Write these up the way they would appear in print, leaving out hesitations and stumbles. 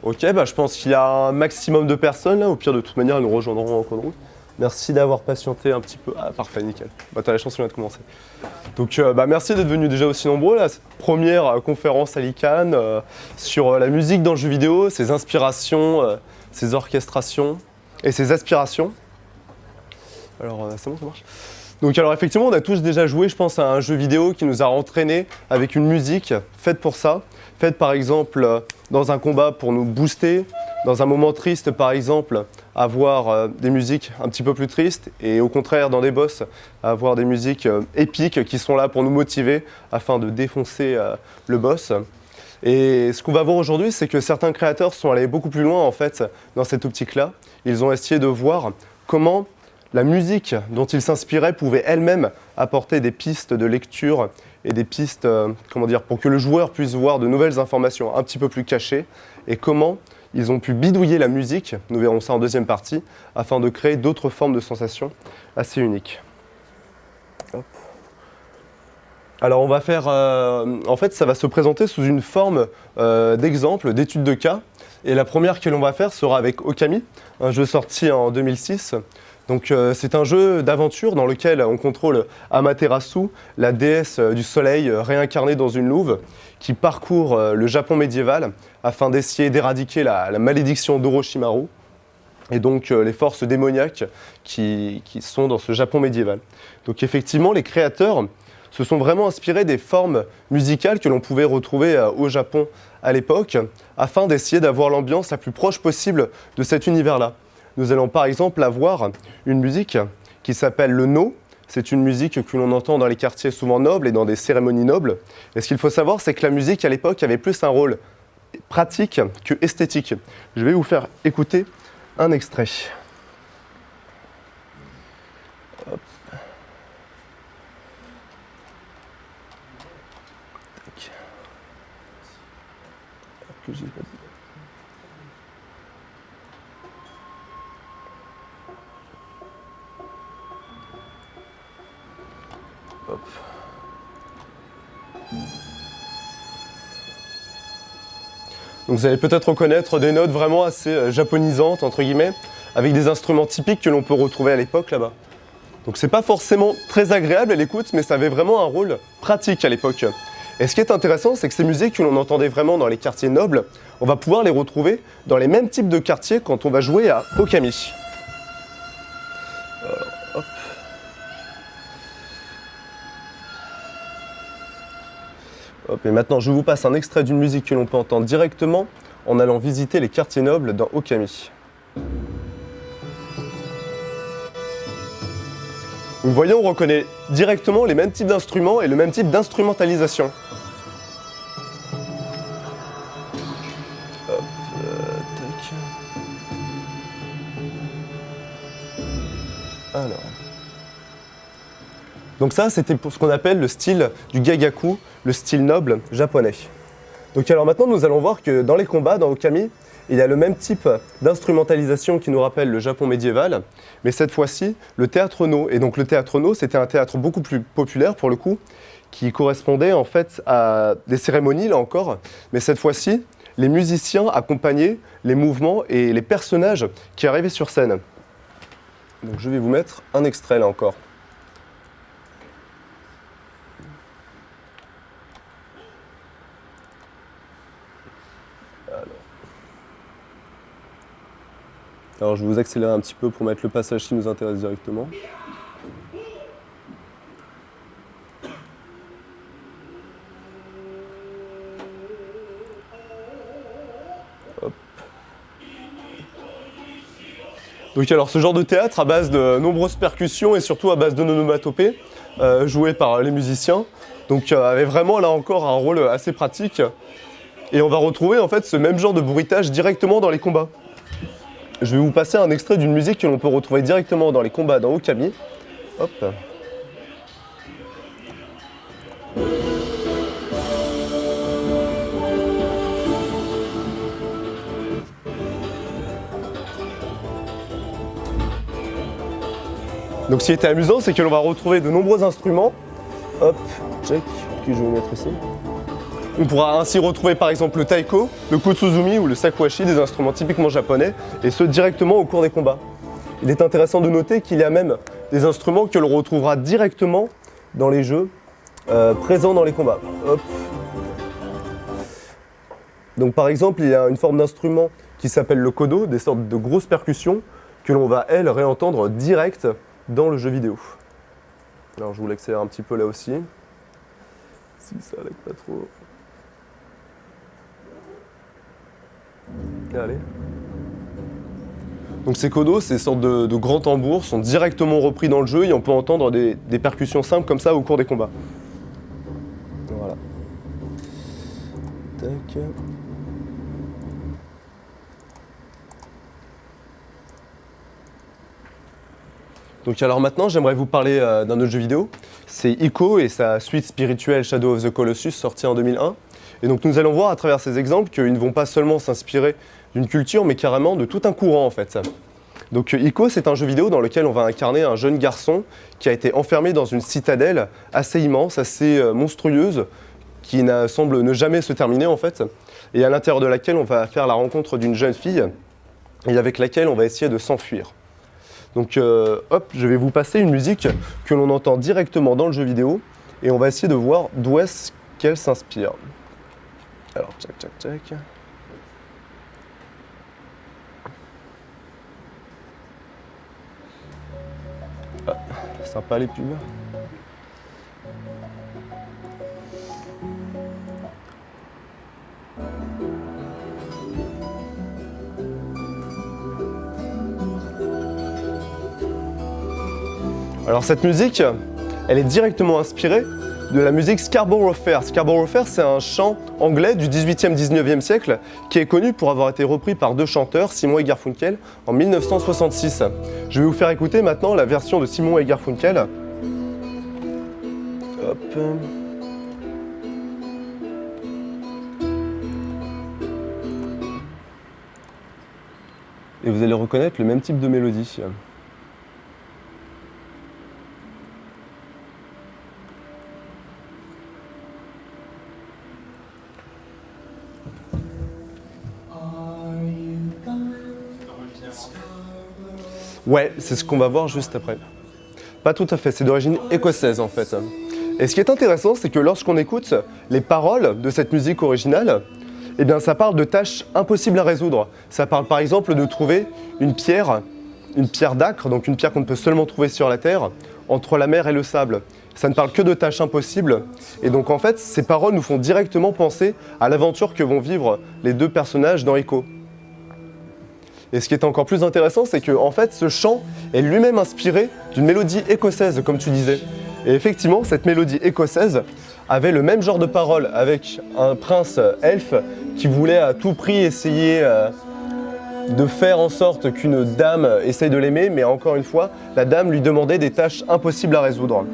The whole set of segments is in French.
Ok, bah, je pense qu'il y a un maximum de personnes là. Au pire, de toute manière, elles nous rejoindront en cours de route. Merci d'avoir patienté un petit peu. Ah, parfait, nickel. Bah, t'as la chance, on vient de commencer. Donc, bah, merci d'être venus déjà aussi nombreux là. Cette première conférence à l'ICANN sur la musique dans le jeu vidéo, ses inspirations, ses orchestrations et ses aspirations. Alors, c'est bon, ça marche? Donc alors effectivement, on a tous déjà joué, je pense, à un jeu vidéo qui nous a entraînés avec une musique faite pour ça, faite par exemple dans un combat pour nous booster, dans un moment triste par exemple, avoir des musiques un petit peu plus tristes et au contraire dans des boss, avoir des musiques épiques qui sont là pour nous motiver afin de défoncer le boss. Et ce qu'on va voir aujourd'hui, c'est que certains créateurs sont allés beaucoup plus loin en fait dans cette optique-là. Ils ont essayé de voir comment la musique dont ils s'inspiraient pouvait elle-même apporter des pistes de lecture et des pistes, pour que le joueur puisse voir de nouvelles informations un petit peu plus cachées et comment ils ont pu bidouiller la musique, nous verrons ça en deuxième partie, afin de créer d'autres formes de sensations assez uniques. Hop. Alors on va faire, en fait ça va se présenter sous une forme d'exemple, d'étude de cas. Et la première que l'on va faire sera avec Okami, un jeu sorti en 2006. Donc c'est un jeu d'aventure dans lequel on contrôle Amaterasu, la déesse du soleil réincarnée dans une louve, qui parcourt le Japon médiéval afin d'essayer d'éradiquer la malédiction d'Orochimaru et donc les forces démoniaques qui sont dans ce Japon médiéval. Donc effectivement, les créateurs se sont vraiment inspirés des formes musicales que l'on pouvait retrouver au Japon à l'époque afin d'essayer d'avoir l'ambiance la plus proche possible de cet univers-là. Nous allons par exemple avoir une musique qui s'appelle le no. C'est une musique que l'on entend dans les quartiers souvent nobles et dans des cérémonies nobles. Et ce qu'il faut savoir, c'est que la musique à l'époque avait plus un rôle pratique que esthétique. Je vais vous faire écouter un extrait. Hop. Que j'ai pas dit. Hop. Donc vous allez peut-être reconnaître des notes vraiment assez japonisantes, entre guillemets, avec des instruments typiques que l'on peut retrouver à l'époque là-bas. Donc c'est pas forcément très agréable à l'écoute, mais ça avait vraiment un rôle pratique à l'époque. Et ce qui est intéressant, c'est que ces musiques que l'on entendait vraiment dans les quartiers nobles, on va pouvoir les retrouver dans les mêmes types de quartiers quand on va jouer à Okami. Hop. Hop, et maintenant, je vous passe un extrait d'une musique que l'on peut entendre directement en allant visiter les quartiers nobles dans Okami. Vous voyez, on reconnaît directement les mêmes types d'instruments et le même type d'instrumentalisation. Hop, tac. Alors. Donc ça, c'était pour ce qu'on appelle le style du gagaku, le style noble japonais. Donc alors maintenant, nous allons voir que dans les combats, dans Okami, il y a le même type d'instrumentalisation qui nous rappelle le Japon médiéval, mais cette fois-ci, le théâtre no. Et donc le théâtre no, c'était un théâtre beaucoup plus populaire pour le coup, qui correspondait en fait à des cérémonies, là encore, mais cette fois-ci, les musiciens accompagnaient les mouvements et les personnages qui arrivaient sur scène. Donc je vais vous mettre un extrait là encore. Alors je vais vous accélérer un petit peu pour mettre le passage qui nous intéresse directement. Hop. Donc alors ce genre de théâtre à base de nombreuses percussions et surtout à base de onomatopées jouées par les musiciens, donc avait vraiment là encore un rôle assez pratique. Et on va retrouver en fait ce même genre de bruitage directement dans les combats. Je vais vous passer un extrait d'une musique que l'on peut retrouver directement dans les combats dans Okami. Hop. Donc ce qui était amusant, c'est que l'on va retrouver de nombreux instruments. Hop, check, que je vais vous mettre ici. On pourra ainsi retrouver par exemple le taiko, le kutsuzumi ou le shakuhachi, des instruments typiquement japonais, et ce directement au cours des combats. Il est intéressant de noter qu'il y a même des instruments que l'on retrouvera directement dans les jeux, présents dans les combats. Hop. Donc par exemple, il y a une forme d'instrument qui s'appelle le kodo, des sortes de grosses percussions que l'on va, elles, réentendre direct dans le jeu vidéo. Alors je vous l'accélère un petit peu là aussi. Si ça lag pas trop. Allez. Donc ces kodos, ces sortes de grands tambours, sont directement repris dans le jeu et on peut entendre des percussions simples comme ça au cours des combats. Voilà. Tac. Donc alors maintenant, j'aimerais vous parler d'un autre jeu vidéo. C'est Ico et sa suite spirituelle Shadow of the Colossus, sortie en 2001. Et donc nous allons voir à travers ces exemples qu'ils ne vont pas seulement s'inspirer d'une culture, mais carrément de tout un courant en fait. Donc Ico, c'est un jeu vidéo dans lequel on va incarner un jeune garçon qui a été enfermé dans une citadelle assez immense, assez monstrueuse, qui semble ne jamais se terminer en fait, et à l'intérieur de laquelle on va faire la rencontre d'une jeune fille, et avec laquelle on va essayer de s'enfuir. Donc hop, je vais vous passer une musique que l'on entend directement dans le jeu vidéo, et on va essayer de voir d'où est-ce qu'elle s'inspire. Alors, tchac, tchac, tchac. Ah, sympa les pubs. Alors cette musique, elle est directement inspirée de la musique Scarborough Fair. Scarborough Fair, c'est un chant anglais du 18e-19e siècle qui est connu pour avoir été repris par deux chanteurs, Simon et Garfunkel, en 1966. Je vais vous faire écouter maintenant la version de Simon et Garfunkel. Hop. Et vous allez reconnaître le même type de mélodie. Ouais, c'est ce qu'on va voir juste après. Pas tout à fait, c'est d'origine écossaise en fait. Et ce qui est intéressant, c'est que lorsqu'on écoute les paroles de cette musique originale, eh bien ça parle de tâches impossibles à résoudre. Ça parle par exemple de trouver une pierre d'acre, donc une pierre qu'on ne peut seulement trouver sur la terre, entre la mer et le sable. Ça ne parle que de tâches impossibles. Et donc en fait, ces paroles nous font directement penser à l'aventure que vont vivre les deux personnages dans Ico. Et ce qui est encore plus intéressant, c'est que en fait, ce chant est lui-même inspiré d'une mélodie écossaise, comme tu disais. Et effectivement, cette mélodie écossaise avait le même genre de paroles, avec un prince elfe qui voulait à tout prix essayer de faire en sorte qu'une dame essaye de l'aimer, mais encore une fois, la dame lui demandait des tâches impossibles à résoudre.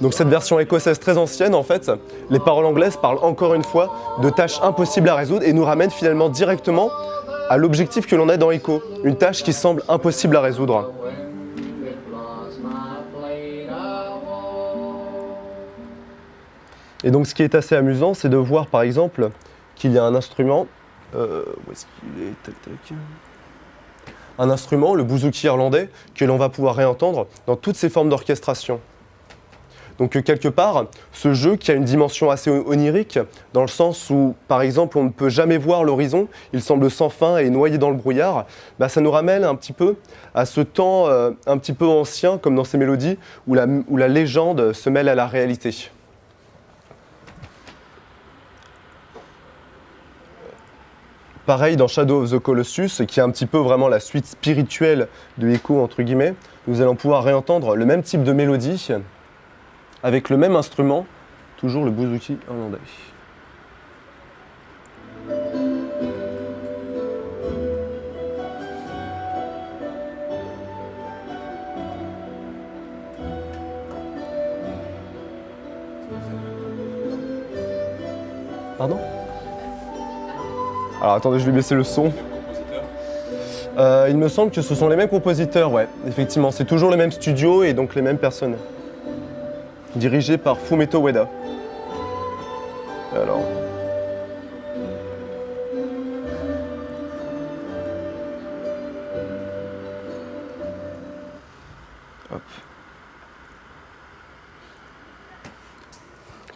Donc cette version écossaise très ancienne, en fait, les paroles anglaises parlent encore une fois de tâches impossibles à résoudre et nous ramènent finalement directement à l'objectif que l'on a dans Ico, une tâche qui semble impossible à résoudre. Et donc ce qui est assez amusant, c'est de voir par exemple qu'il y a un instrument, où est-ce qu'il est, tac, tac. Un instrument, le bouzouki irlandais, que l'on va pouvoir réentendre dans toutes ses formes d'orchestration. Donc quelque part, ce jeu qui a une dimension assez onirique, dans le sens où, par exemple, on ne peut jamais voir l'horizon, il semble sans fin et noyé dans le brouillard, bah, ça nous ramène un petit peu à ce temps un petit peu ancien, comme dans ces mélodies, où la légende se mêle à la réalité. Pareil dans Shadow of the Colossus, qui est un petit peu vraiment la suite spirituelle de Ico, entre guillemets, nous allons pouvoir réentendre le même type de mélodie, avec le même instrument, toujours le bouzouki irlandais. Pardon ? Alors attendez, je vais baisser le son. Il me semble que ce sont les mêmes compositeurs, ouais. Effectivement, c'est toujours les mêmes studios et donc les mêmes personnes. Dirigé par Fumeto Ueda. Alors... Hop.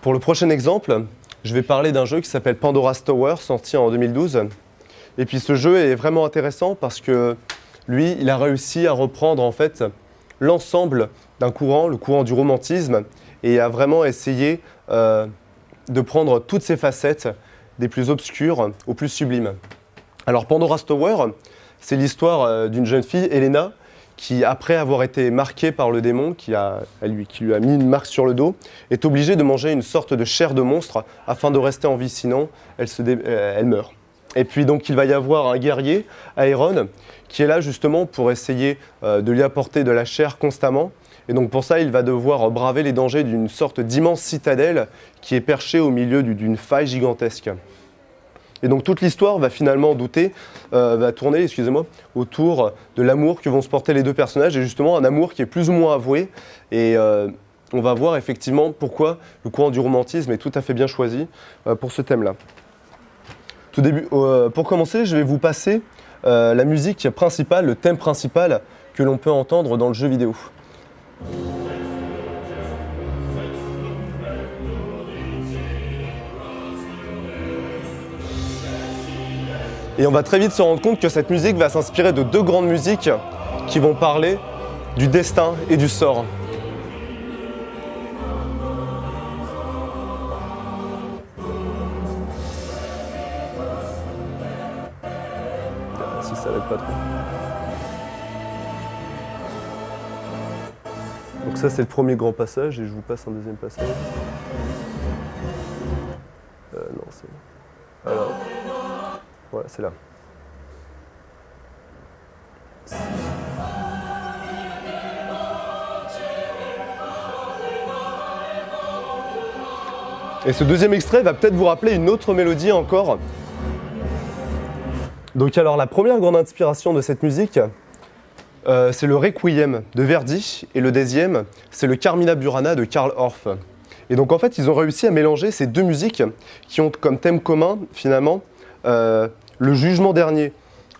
Pour le prochain exemple, je vais parler d'un jeu qui s'appelle Pandora's Tower, sorti en 2012. Et puis ce jeu est vraiment intéressant parce que lui, il a réussi à reprendre en fait l'ensemble d'un courant, le courant du romantisme, et a vraiment essayé de prendre toutes ces facettes, des plus obscures aux plus sublimes. Alors Pandora's Tower, c'est l'histoire d'une jeune fille, Elena, qui, après avoir été marquée par le démon, qui lui a mis une marque sur le dos, est obligée de manger une sorte de chair de monstre afin de rester en vie, sinon elle meurt. Et puis donc il va y avoir un guerrier, Aeron, qui est là justement pour essayer de lui apporter de la chair constamment. Et donc pour ça, il va devoir braver les dangers d'une sorte d'immense citadelle qui est perchée au milieu d'une faille gigantesque. Et donc toute l'histoire va finalement tourner autour de l'amour que vont se porter les deux personnages, et justement un amour qui est plus ou moins avoué. Et on va voir effectivement pourquoi le courant du romantisme est tout à fait bien choisi pour ce thème-là. Pour commencer, je vais vous passer la musique principale, le thème principal que l'on peut entendre dans le jeu vidéo. Et on va très vite se rendre compte que cette musique va s'inspirer de deux grandes musiques qui vont parler du destin et du sort. Si ça n'aide pas trop. Donc ça c'est le premier grand passage et je vous passe un deuxième passage. Non, c'est... Alors... Voilà, c'est là. Et ce deuxième extrait va peut-être vous rappeler une autre mélodie encore. Donc alors la première grande inspiration de cette musique, c'est le Requiem de Verdi, et le deuxième, c'est le Carmina Burana de Karl Orff. Et donc en fait, ils ont réussi à mélanger ces deux musiques qui ont comme thème commun, finalement, le jugement dernier,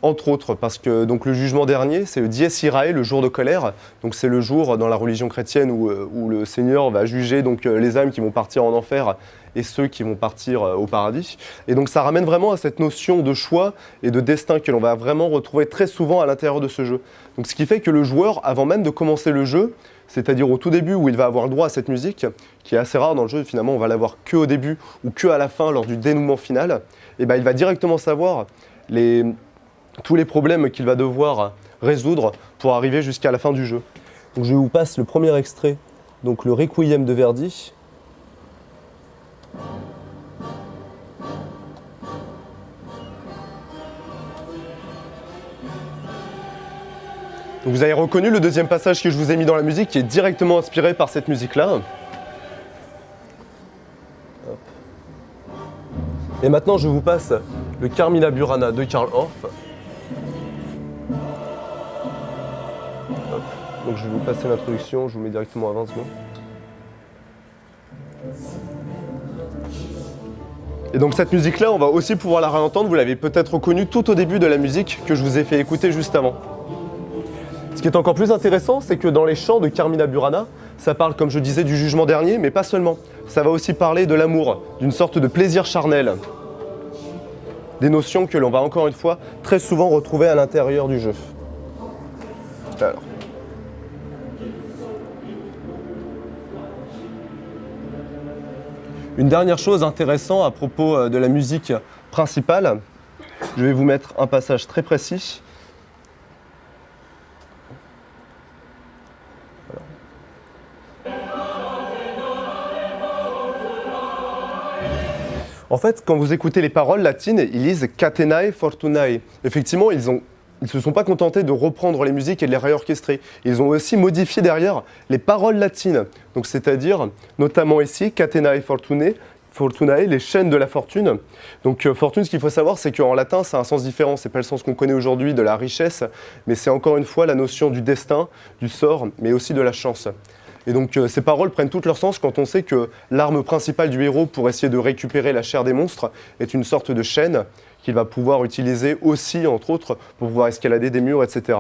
entre autres, parce que donc, le jugement dernier, c'est le Dies Irae, le jour de colère. Donc c'est le jour dans la religion chrétienne où le Seigneur va juger donc, les âmes qui vont partir en enfer et ceux qui vont partir au paradis. Et donc ça ramène vraiment à cette notion de choix et de destin que l'on va vraiment retrouver très souvent à l'intérieur de ce jeu. Donc ce qui fait que le joueur, avant même de commencer le jeu, c'est-à-dire au tout début où il va avoir le droit à cette musique, qui est assez rare dans le jeu, finalement on va l'avoir que au début ou que à la fin lors du dénouement final, et ben il va directement savoir tous les problèmes qu'il va devoir résoudre pour arriver jusqu'à la fin du jeu. Donc je vous passe le premier extrait, donc le Requiem de Verdi. Donc vous avez reconnu le deuxième passage que je vous ai mis dans la musique qui est directement inspiré par cette musique-là. Et maintenant je vous passe le Carmina Burana de Karl Orff. Donc je vais vous passer l'introduction, je vous mets directement à 20 secondes. Et donc cette musique-là, on va aussi pouvoir la réentendre, vous l'avez peut-être reconnue tout au début de la musique que je vous ai fait écouter juste avant. Ce qui est encore plus intéressant, c'est que dans les chants de Carmina Burana, ça parle, comme je disais, du jugement dernier, mais pas seulement. Ça va aussi parler de l'amour, d'une sorte de plaisir charnel. Des notions que l'on va encore une fois très souvent retrouver à l'intérieur du jeu. Alors. Une dernière chose intéressante à propos de la musique principale, je vais vous mettre un passage très précis. En fait, quand vous écoutez les paroles latines, ils lisent « catenae fortunae ». Effectivement, ils ne se sont pas contentés de reprendre les musiques et de les réorchestrer. Ils ont aussi modifié derrière les paroles latines. Donc, c'est-à-dire, notamment ici, « catenae fortunae », Fortunae, les chaînes de la fortune. Donc fortune, ce qu'il faut savoir, c'est qu'en latin, ça a un sens différent. C'est pas le sens qu'on connaît aujourd'hui de la richesse, mais c'est encore une fois la notion du destin, du sort, mais aussi de la chance. Et donc ces paroles prennent tout leur sens quand on sait que l'arme principale du héros pour essayer de récupérer la chair des monstres est une sorte de chaîne qu'il va pouvoir utiliser aussi, entre autres, pour pouvoir escalader des murs, etc.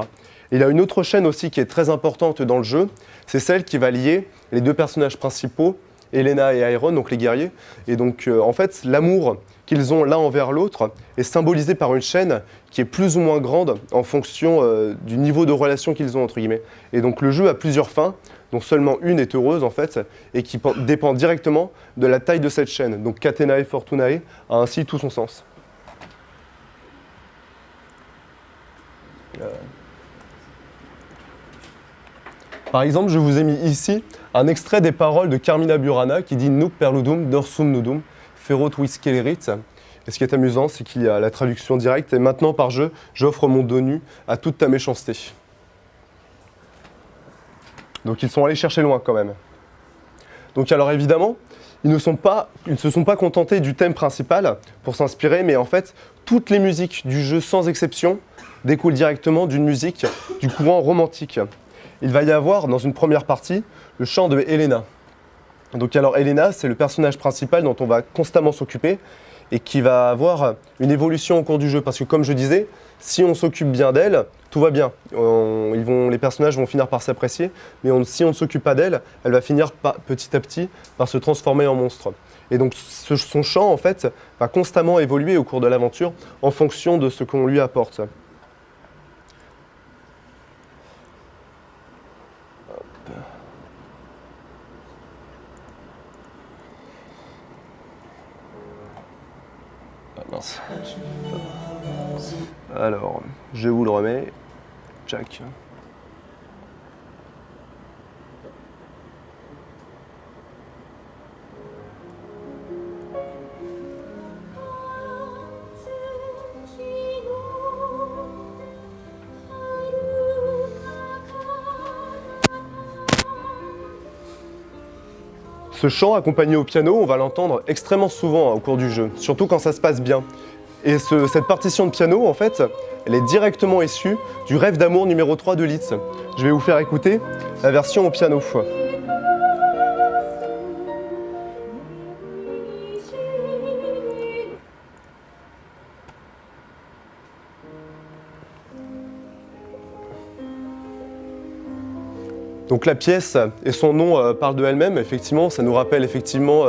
Et il y a une autre chaîne aussi qui est très importante dans le jeu, c'est celle qui va lier les deux personnages principaux, Helena et Iron, donc les guerriers. Et donc, en fait, l'amour qu'ils ont l'un envers l'autre est symbolisé par une chaîne qui est plus ou moins grande en fonction du niveau de relation qu'ils ont, entre guillemets. Et donc, le jeu a plusieurs fins, dont seulement une est heureuse, en fait, et qui dépend directement de la taille de cette chaîne. Donc, Catenae Fortunae a ainsi tout son sens. Par exemple, je vous ai mis ici un extrait des paroles de Carmina Burana qui dit « Nuc perludum dorsum nudum, ferot wiscelerit ». Et ce qui est amusant, c'est qu'il y a la traduction directe « Et maintenant, par jeu, j'offre mon dos nu à toute ta méchanceté ». Donc ils sont allés chercher loin quand même. Donc alors évidemment, ils ne se sont pas contentés du thème principal pour s'inspirer, mais en fait, toutes les musiques du jeu, sans exception, découlent directement d'une musique du courant romantique. Il va y avoir, dans une première partie, le chant de Helena. Donc alors Helena, c'est le personnage principal dont on va constamment s'occuper et qui va avoir une évolution au cours du jeu. Parce que comme je disais, si on s'occupe bien d'elle, tout va bien. Les personnages vont finir par s'apprécier, mais si on ne s'occupe pas d'elle, elle va finir petit à petit par se transformer en monstre. Et donc son chant, en fait, va constamment évoluer au cours de l'aventure en fonction de ce qu'on lui apporte. Mince. Alors, je vous le remets. Jack. Ce chant accompagné au piano, on va l'entendre extrêmement souvent au cours du jeu, surtout quand ça se passe bien. Et cette partition de piano, en fait, elle est directement issue du Rêve d'amour numéro 3 de Liszt. Je vais vous faire écouter la version au piano. Donc la pièce et son nom parlent de elle-même, effectivement, ça nous rappelle effectivement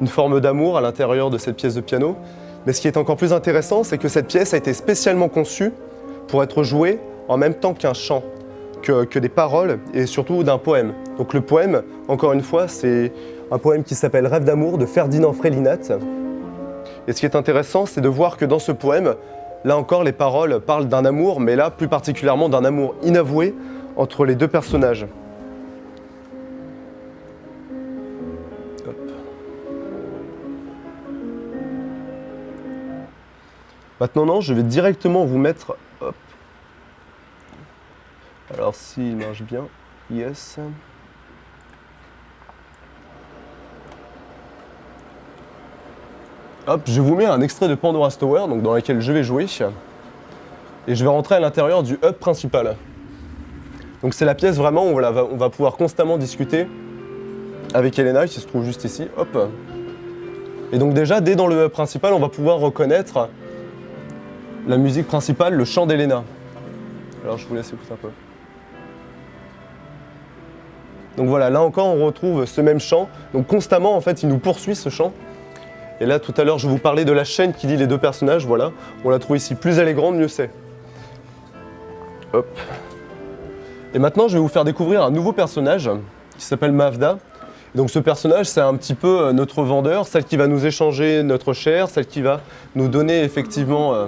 une forme d'amour à l'intérieur de cette pièce de piano. Mais ce qui est encore plus intéressant, c'est que cette pièce a été spécialement conçue pour être jouée en même temps qu'un chant, que des paroles et surtout d'un poème. Donc le poème, encore une fois, c'est un poème qui s'appelle Rêve d'amour de Ferdinand Frelinat. Et ce qui est intéressant, c'est de voir que dans ce poème, là encore, les paroles parlent d'un amour, mais là, plus particulièrement d'un amour inavoué entre les deux personnages. Hop. Maintenant, non, je vais directement vous mettre... Hop. Alors, s'il marche bien, yes. Hop, je vous mets un extrait de Pandora's Tower, donc dans lequel je vais jouer. Et je vais rentrer à l'intérieur du hub principal. Donc c'est la pièce vraiment où on va pouvoir constamment discuter avec Helena qui se trouve juste ici. Hop. Et donc déjà, dès dans le hub principal, on va pouvoir reconnaître la musique principale, le chant d'Helena. Alors je vous laisse écouter un peu. Donc voilà, là encore on retrouve ce même chant. Donc constamment en fait il nous poursuit ce chant. Et là tout à l'heure je vous parlais de la chaîne qui lie les deux personnages, voilà. On la trouve ici, plus elle est grande, mieux c'est. Hop. Et maintenant, je vais vous faire découvrir un nouveau personnage qui s'appelle Mavda. Donc ce personnage, c'est un petit peu notre vendeur, celle qui va nous échanger notre chair, celle qui va nous donner effectivement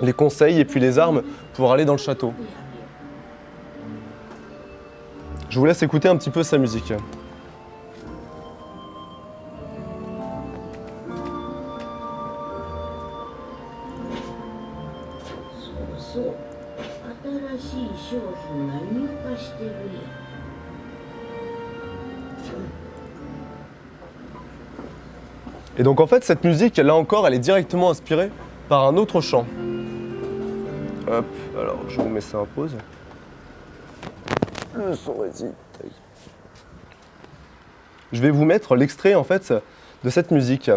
les conseils et puis les armes pour aller dans le château. Je vous laisse écouter un petit peu sa musique. 商品が入荷してるやん。Et donc en fait, cette musique, là encore, elle est directement inspirée par un autre chant. Hop, alors je vous mets ça en pause. Le son, vas-y. Je vais vous mettre l'extrait en fait de cette musique.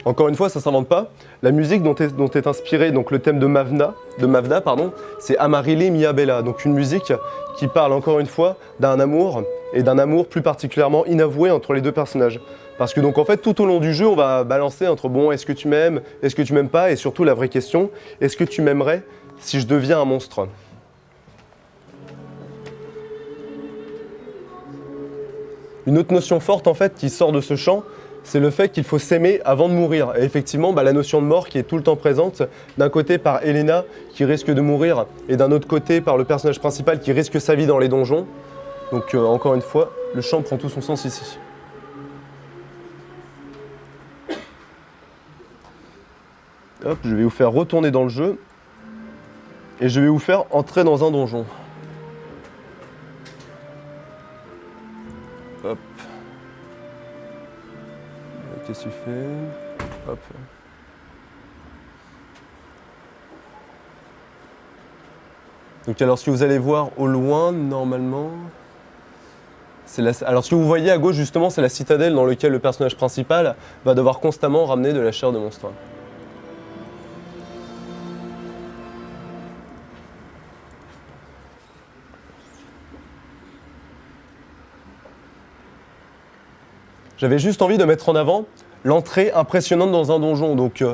Encore une fois, ça ne s'invente pas. La musique dont est inspiré donc le thème de Mavna, pardon, c'est Amarile Mia Bella, donc une musique qui parle encore une fois d'un amour et d'un amour plus particulièrement inavoué entre les deux personnages. Parce que donc en fait tout au long du jeu, on va balancer entre bon, est-ce que tu m'aimes, est-ce que tu m'aimes pas, et surtout la vraie question, est-ce que tu m'aimerais si je deviens un monstre? Une autre notion forte en fait qui sort de ce chant, c'est le fait qu'il faut s'aimer avant de mourir. Et effectivement, la notion de mort qui est tout le temps présente, d'un côté par Elena qui risque de mourir, et d'un autre côté par le personnage principal qui risque sa vie dans les donjons. Donc encore une fois, le chant prend tout son sens ici. Hop, je vais vous faire retourner dans le jeu, et je vais vous faire entrer dans un donjon. Hop. Qu'est-ce que tu fais? Hop. Donc alors ce que vous allez voir au loin, normalement... Alors ce que vous voyez à gauche justement, c'est la citadelle dans laquelle le personnage principal va devoir constamment ramener de la chair de monstre. J'avais juste envie de mettre en avant l'entrée impressionnante dans un donjon. Donc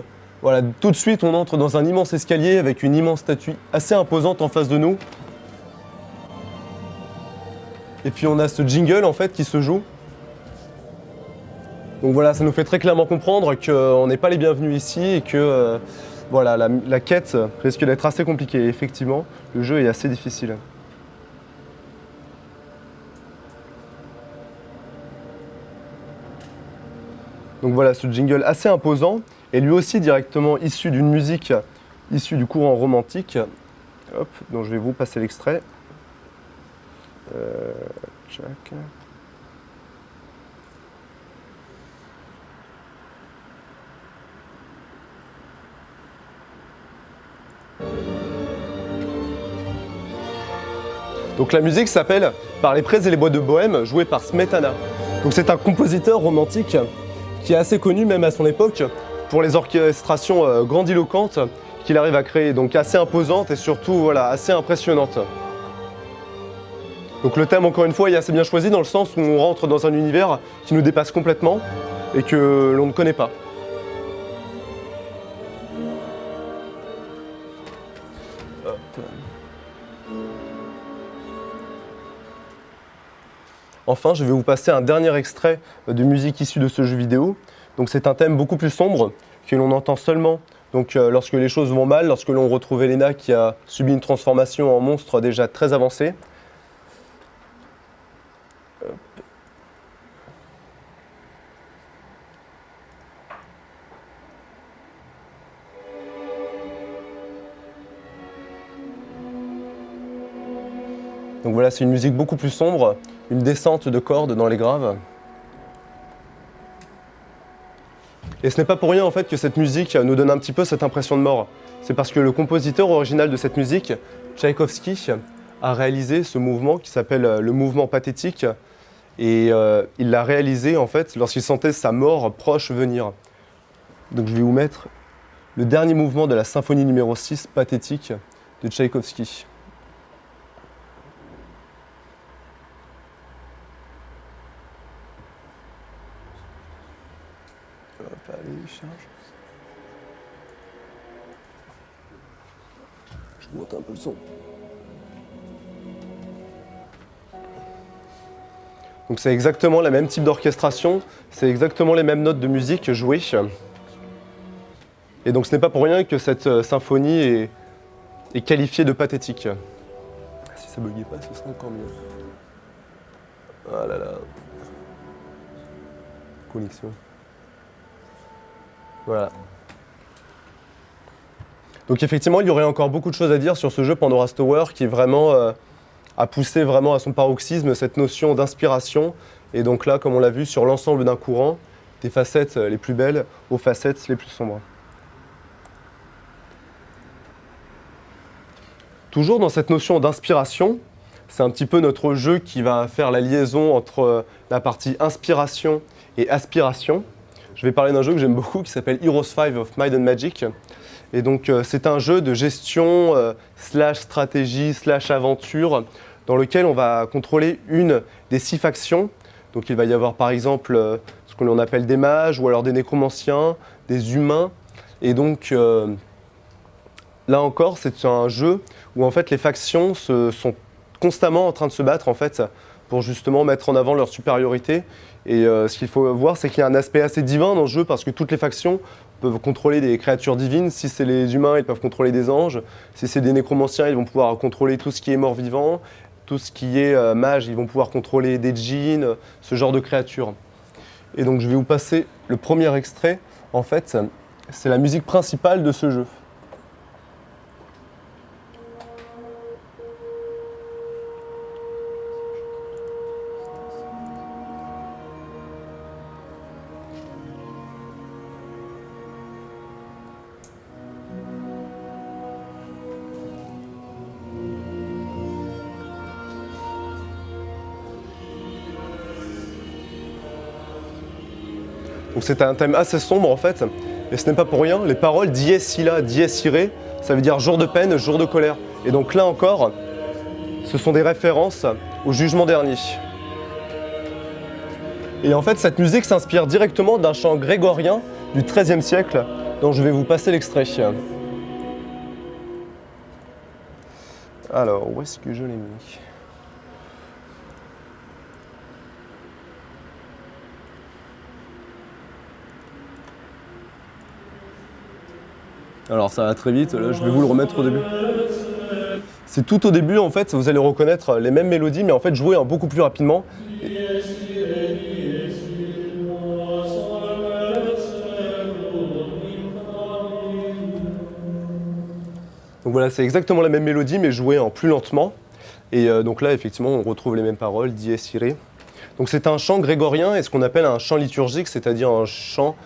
voilà, tout de suite on entre dans un immense escalier avec une immense statue assez imposante en face de nous. Et puis on a ce jingle en fait qui se joue. Donc voilà, ça nous fait très clairement comprendre qu'on n'est pas les bienvenus ici et que voilà, la quête risque d'être assez compliquée. Et effectivement, le jeu est assez difficile. Donc voilà, ce jingle assez imposant est lui aussi directement issu d'une musique issue du courant romantique. Hop, donc je vais vous passer l'extrait. Tchac. Donc la musique s'appelle Par les prés et les bois de Bohême, jouée par Smetana. Donc c'est un compositeur romantique qui est assez connu même à son époque pour les orchestrations grandiloquentes qu'il arrive à créer, donc assez imposantes et surtout voilà, assez impressionnantes. Donc le thème encore une fois est assez bien choisi dans le sens où on rentre dans un univers qui nous dépasse complètement et que l'on ne connaît pas. Hop. Enfin, je vais vous passer un dernier extrait de musique issue de ce jeu vidéo. Donc c'est un thème beaucoup plus sombre que l'on entend seulement donc, lorsque les choses vont mal, lorsque l'on retrouve Elena qui a subi une transformation en monstre déjà très avancée. Hop. Donc voilà, c'est une musique beaucoup plus sombre, une descente de cordes dans les graves. Et ce n'est pas pour rien en fait que cette musique nous donne un petit peu cette impression de mort. C'est parce que le compositeur original de cette musique, Tchaïkovski, a réalisé ce mouvement qui s'appelle le mouvement pathétique. Et il l'a réalisé en fait lorsqu'il sentait sa mort proche venir. Donc je vais vous mettre le dernier mouvement de la symphonie numéro 6, pathétique, de Tchaïkovski. Hop, allez, charge. Je monte un peu le son. Donc c'est exactement le même type d'orchestration, c'est exactement les mêmes notes de musique jouées. Et donc ce n'est pas pour rien que cette symphonie est qualifiée de pathétique. Si ça ne buguait pas, ce serait encore mieux. Ah là là. Connexion. Voilà. Donc effectivement, il y aurait encore beaucoup de choses à dire sur ce jeu Pandora's Tower qui vraiment a poussé vraiment à son paroxysme cette notion d'inspiration. Et donc là, comme on l'a vu, sur l'ensemble d'un courant, des facettes les plus belles aux facettes les plus sombres. Toujours dans cette notion d'inspiration, c'est un petit peu notre jeu qui va faire la liaison entre la partie inspiration et aspiration. Je vais parler d'un jeu que j'aime beaucoup qui s'appelle Heroes 5 of Might and Magic. Et donc c'est un jeu de gestion slash stratégie slash aventure dans lequel on va contrôler une des 6 factions. Donc il va y avoir par exemple ce que l'on appelle des mages ou alors des nécromanciens, des humains. Et donc là encore c'est un jeu où en fait les factions sont constamment en train de se battre en fait pour justement mettre en avant leur supériorité. Et ce qu'il faut voir c'est qu'il y a un aspect assez divin dans le jeu parce que toutes les factions peuvent contrôler des créatures divines. Si c'est les humains, ils peuvent contrôler des anges. Si c'est des nécromanciens, ils vont pouvoir contrôler tout ce qui est mort-vivant. Tout ce qui est mage, ils vont pouvoir contrôler des djinns, ce genre de créatures. Et donc je vais vous passer le premier extrait. En fait, c'est la musique principale de ce jeu. Donc c'est un thème assez sombre en fait, et ce n'est pas pour rien. Les paroles Dies illa, Dies irae, ça veut dire jour de peine, jour de colère. Et donc là encore, ce sont des références au jugement dernier. Et en fait, cette musique s'inspire directement d'un chant grégorien du XIIIe siècle, dont je vais vous passer l'extrait. Alors, où est-ce que je l'ai mis ? Alors ça va très vite, là je vais vous le remettre au début. C'est tout au début en fait, vous allez reconnaître les mêmes mélodies mais en fait jouées beaucoup plus rapidement. Donc voilà, c'est exactement la même mélodie mais jouée en plus lentement. Et donc là effectivement on retrouve les mêmes paroles, Dies irae. Donc c'est un chant grégorien et ce qu'on appelle un chant liturgique, c'est-à-dire un chant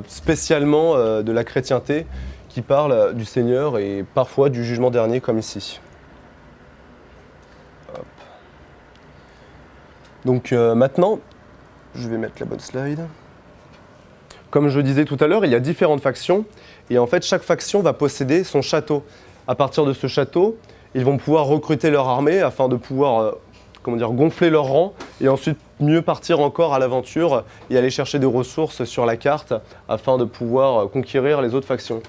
spécialement de la chrétienté, qui parle du Seigneur et parfois du jugement dernier comme ici. Hop. Donc maintenant, je vais mettre la bonne slide. Comme je disais tout à l'heure, il y a différentes factions et en fait chaque faction va posséder son château. À partir de ce château, ils vont pouvoir recruter leur armée afin de pouvoir gonfler leur rang et ensuite mieux partir encore à l'aventure et aller chercher des ressources sur la carte afin de pouvoir conquérir les autres factions.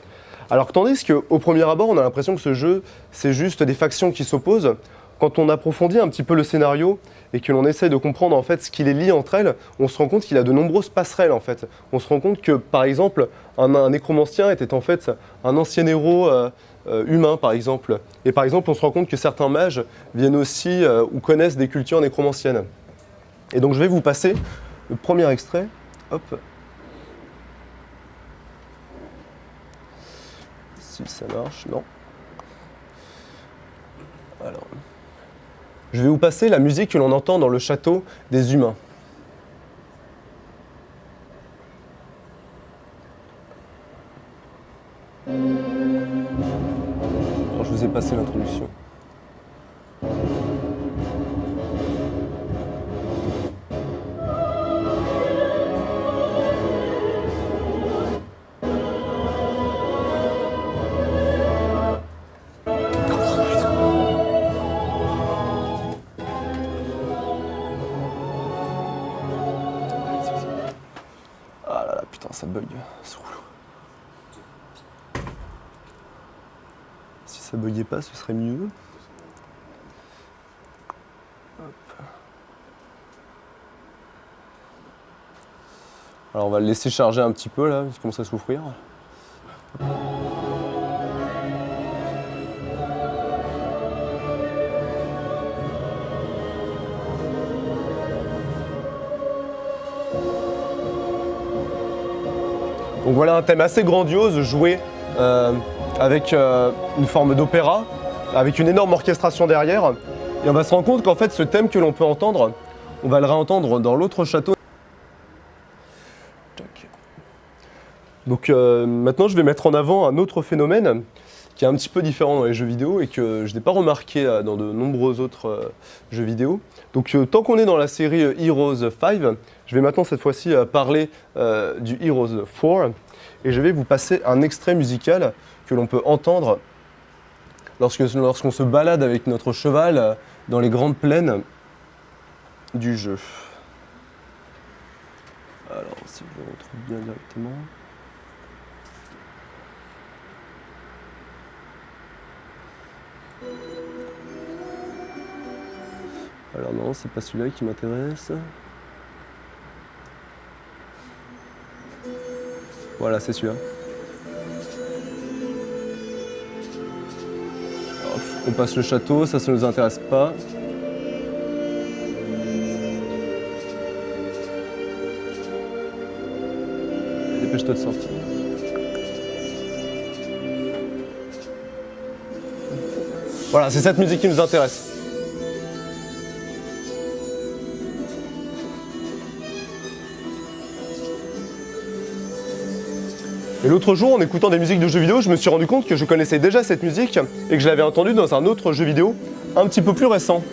Alors tandis qu'au premier abord, on a l'impression que ce jeu, c'est juste des factions qui s'opposent, quand on approfondit un petit peu le scénario et que l'on essaie de comprendre en fait ce qui les lie entre elles, on se rend compte qu'il y a de nombreuses passerelles en fait. On se rend compte que par exemple, un nécromancien était en fait un ancien héros humain par exemple. Et par exemple, on se rend compte que certains mages viennent aussi ou connaissent des cultures nécromanciennes. Et donc je vais vous passer le premier extrait. Hop. Si ça marche, non. Alors, je vais vous passer la musique que l'on entend dans le château des humains. Alors, je vous ai passé l'introduction. Ça bug, c'est relou. Si ça buguait pas, ce serait mieux. Hop. Alors on va le laisser charger un petit peu là, il commence à souffrir. Donc voilà un thème assez grandiose joué avec une forme d'opéra, avec une énorme orchestration derrière. Et on va se rendre compte qu'en fait, ce thème que l'on peut entendre, on va le réentendre dans l'autre château. Donc maintenant, je vais mettre en avant un autre phénomène qui est un petit peu différent dans les jeux vidéo et que je n'ai pas remarqué dans de nombreux autres jeux vidéo. Donc tant qu'on est dans la série Heroes 5, je vais maintenant cette fois-ci parler du Heroes 4 et je vais vous passer un extrait musical que l'on peut entendre lorsqu'on se balade avec notre cheval dans les grandes plaines du jeu. Alors si je le retrouve bien directement... Alors non, c'est pas celui-là qui m'intéresse. Voilà, c'est celui-là. On passe le château, ça nous intéresse pas. Dépêche-toi de sortir. Voilà, c'est cette musique qui nous intéresse. Et l'autre jour, en écoutant des musiques de jeux vidéo, je me suis rendu compte que je connaissais déjà cette musique et que je l'avais entendue dans un autre jeu vidéo un petit peu plus récent.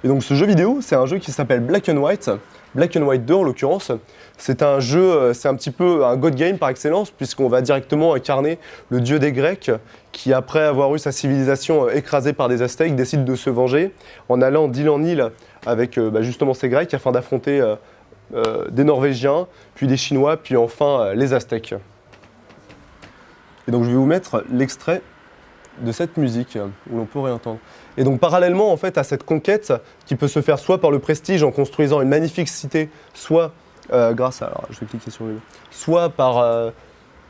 Et donc ce jeu vidéo, c'est un jeu qui s'appelle Black and White 2 en l'occurrence. C'est un jeu, c'est un petit peu un god game par excellence, puisqu'on va directement incarner le dieu des Grecs, qui après avoir eu sa civilisation écrasée par des Aztèques, décide de se venger en allant d'île en île avec justement ces Grecs afin d'affronter des Norvégiens, puis des Chinois, puis enfin les Aztèques. Et donc je vais vous mettre l'extrait de cette musique où l'on peut réentendre. Et donc parallèlement en fait à cette conquête qui peut se faire soit par le prestige en construisant une magnifique cité, soit grâce à, alors je vais cliquer sur le, soit par